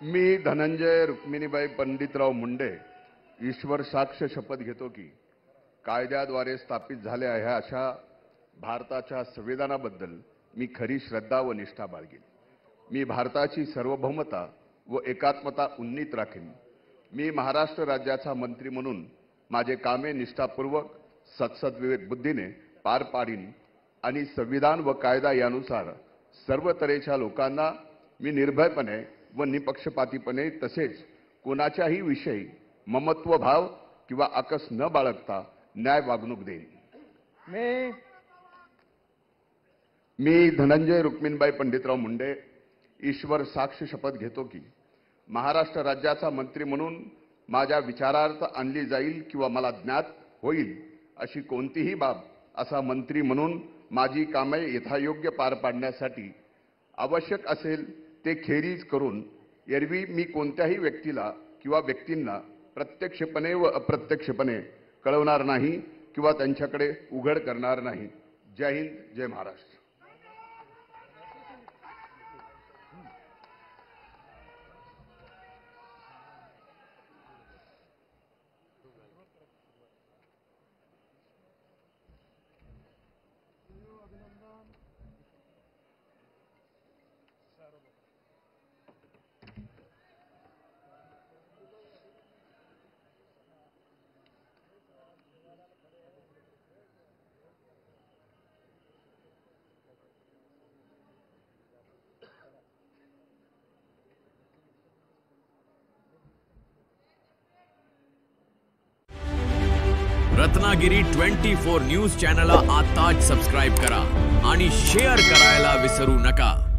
मी धनंजय रुक्मिणीबाई पंडितराव मुंडे ईश्वर साक्ष शपथ घेतो की कायद्याद्वारे स्थापित झालेल्या ह्या अशा भारताच्या संविधानाबद्दल मी खरी श्रद्धा व निष्ठा बाळगेन। मी भारताची सार्वभौमता व एकात्मता उन्नीत राखीन। मी महाराष्ट्र राज्याचा मंत्री म्हणून माझे कामे निष्ठापूर्वक सत्सद्विवेक बुद्धीने पार पाडीन आणि संविधान व कायदा यानुसार सर्व तऱ्हेच्या लोकांना मी निर्भयपणे व निपक्षपातीपणे तसेच कोणाच्याही विषयी ममत्व भाव किंवा आकस न बाळगता न्याय वागणूक देईन। मी धनंजय रुक्मिणीबाई पंडितराव मुंडे ईश्वर साक्ष शपथ घेतो की महाराष्ट्र राज्याचा मंत्री म्हणून माझ्या विचारार्थ आणली जाईल किंवा मला ज्ञात होईल अशी कोणतीही बाब असा मंत्री म्हणून माझी कामे यथायोग्य पार पाडण्यासाठी आवश्यक असेल ते खेरीज करून एरवी मी कोणत्याही व्यक्तीला किंवा व्यक्तींना प्रत्यक्षपणे व अप्रत्यक्षपणे कळवणार नाही किंवा त्यांच्याकडे उघड करणार नाही। जय हिंद, जय महाराष्ट्र। रत्नागिरी 24 न्यूज चॅनलला आताच सबस्क्राइब करा आणि शेअर करायला विसरू नका।